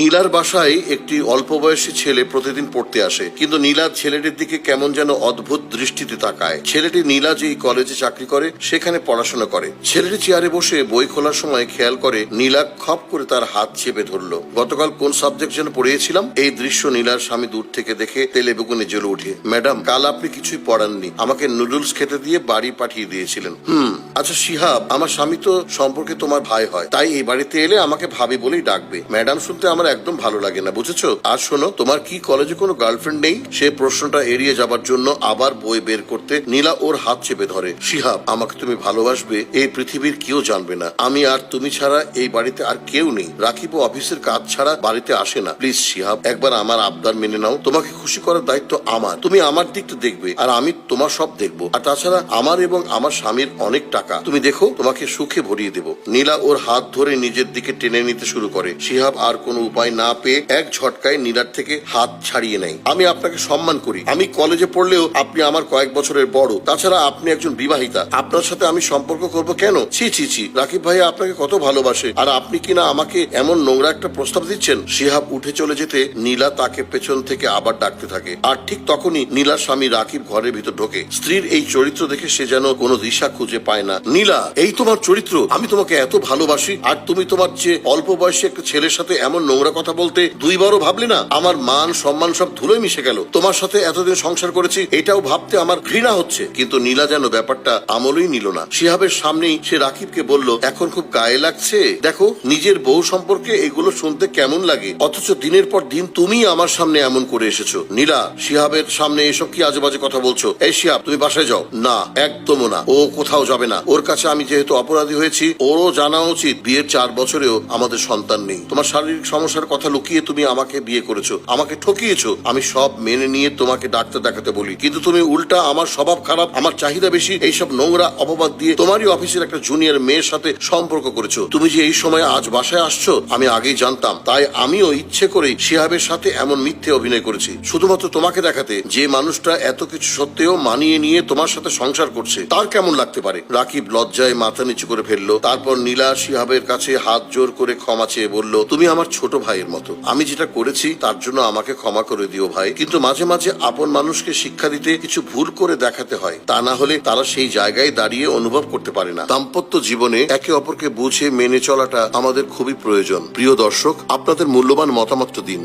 নীলার বাসায় একটি অল্প বয়সী ছেলে প্রতিদিন পড়তে আসে, কিন্তু নীলা ছেলেটির দিকে কেমন যেন অদ্ভুত দৃষ্টিতে তাকায়। ছেলেটি নীলা যেই কলেজে চাকরি করে সেখানে পড়াশোনা করে। ছেলেটি চেয়ারে বসে বই খোলার সময় খেয়াল করে নীলা খপ করে তার হাত চেপে ধরলো। গতকাল কোন সাবজেক্ট যেন পড়িয়েছিলাম। এই দৃশ্য নীলার স্বামী দূর থেকে দেখে তেলে বেগুনে জ্বলে ওঠে। ম্যাডাম, কাল আপনি কিছুই পড়াননি, আমাকে নুডলস খেতে দিয়ে বাড়ি পাঠিয়ে দিয়েছিলেন। আচ্ছা শিহাব, আমার স্বামী তো সম্পর্কে তোমার ভাই হয়, তাই এই বাড়িতে এলে আমাকে ভাবি বলেই ডাকবে। ম্যাডাম শুনতে আমার একদম ভালো লাগে না, বুঝেছো? আর শোনো, তোমার কি কলেজে কোনো গার্লফ্রেন্ড নেই? সে প্রশ্নটা এড়িয়ে যাবার জন্য আবার বই বের করতে নীলা ওর হাত চেপে ধরে। শিহাব, আমাকে তুমি ভালোবাসবে এই পৃথিবীর কেউ জানবে না। আমি আর তুমি ছাড়া এই বাড়িতে আর কেউ নেই। রাকিব অফিসের কাজ ছাড়া বাড়িতে আসে না। প্লিজ শিহাব, একবার আমার আবদার মেনে নাও। তোমাকে খুশি করার দায়িত্ব আমার। তুমি আমার দিকটা দেখবে আর আমি তোমার সব দেখবো। আর তাছাড়া আমার এবং আমার স্বামীর অনেক টাকা, তুমি দেখো তোমাকে সুখে ভরিয়ে দেবো। নীলা ওর হাত ধরে নিজের দিকে টেনে নিতে শুরু করে। শিহাব আর কোনো উপায় না পেয়ে এক ঝটকায় নীলার থেকে হাত ছাড়িয়ে নেয়। আমি আপনাকে সম্মান করি। আমি কলেজে পড়লেও আপনি আমার কয়েক বছরের বড়। তাছাড়া আপনি একজন বিবাহিতা। আপনার সাথে আমি সম্পর্ক করব কেন? ছি ছি ছি, রাকিব ভাই আপনাকে কত ভালোবাসে, আর আপনি কিনা আমাকে এমন নোংরা একটা প্রস্তাব দিচ্ছেন। শিহাব উঠে চলে যেতে নীলা তাকে পেছন থেকে আবার ডাকতে থাকে। আর ঠিক তখনই নীলার স্বামী রাকিব ঘরের ভিতর ঢোকে। স্ত্রীর এই চরিত্র দেখে সে যেন কোনো দিশা খুঁজে পায় না। নীলা, এই তোমার চরিত্র? আমি তোমাকে এত ভালোবাসি আর তুমি তোমার যে অল্প বয়সী একটা ছেলের সাথে এমন নোংরা কথা বলতে দুইবারও ভাবলে না? আমার মান সম্মান সব ধুলোয় মিশে গেল। তোমার সাথে এতদিন সংসার করেছি, এটাও ভাবতে আমার ঘৃণা হচ্ছে। কিন্তু নীলা যেন ব্যাপারটা আমলই নিল না। শিহাবের সামনেই সে রাকিবকে বলল, এখন খুব গায়ে লাগছে। দেখো নিজের বউ সম্পর্কে এগুলো শুনতে কেমন লাগে, অথচ দিনের পর দিন তুমি আমার সামনে এমন করে এসেছো। নীলা, শিহাবের সামনে এসব কি আজে বাজে কথা বলছো? এই শিহাব, তুমি বাসায় যাও। না, একদমও না। ও কোথাও যাবে না। ওর কাছে আমি যেহেতু অপরাধী হয়েছি, ওরও জানা উচিত বিয়ের 4 বছরেও আমাদের সন্তান নেই। তোমার শারীরিক সমস্যার কথা লুকিয়ে তুমি আমাকে বিয়ে করেছো, আমাকে ঠকিয়েছো। আমি সব মেনে নিয়ে তোমাকে ডাক্তার দেখাতে বলি, কিন্তু তুমি উল্টা আমার স্বভাব খারাপ, আমার চাহিদা বেশি, এইসব নোংরা অপবাদ দিয়ে তোমারই অফিসের একটা জুনিয়র মেয়ের সাথে সম্পর্ক করেছো। তুমি যে এই সময় আজ বাসায় আসছো আমি আগেই জানতাম, তাই আমিও ইচ্ছে করেই শিহাবের সাথে এমন মিথ্যে অভিনয় করেছি, শুধুমাত্র তোমাকে দেখাতে যে মানুষটা এত কিছু সত্ত্বেও মানিয়ে নিয়ে তোমার সাথে সংসার করছে তার কেমন লাগতে পারে। রাকিব লজ্জায় মাথা নিচু করে ফেললো। তারপর নীলা শিহাবের কাছে হাত জোর করে ক্ষমা চেয়ে বলল, তুমি আমার ছোট ভাইয়ের মতো। আমি যেটা করেছি তার জন্য আমাকে ক্ষমা করে দিও ভাই। কিন্তু মাঝে মাঝে আপন মানুষকে শিক্ষা দিতে কিছু ভুল করে দেখাতে হয়, তা না হলে তারা সেই জায়গায় দাঁড়িয়ে অনুভব করতে পারে না। দাম্পত্য জীবনে একে অপরকে বুঝে মেনে চলাটা আমাদের খুবই প্রয়োজন। প্রিয় দর্শক, আপনাদের মূল্যবান মতামত দিন।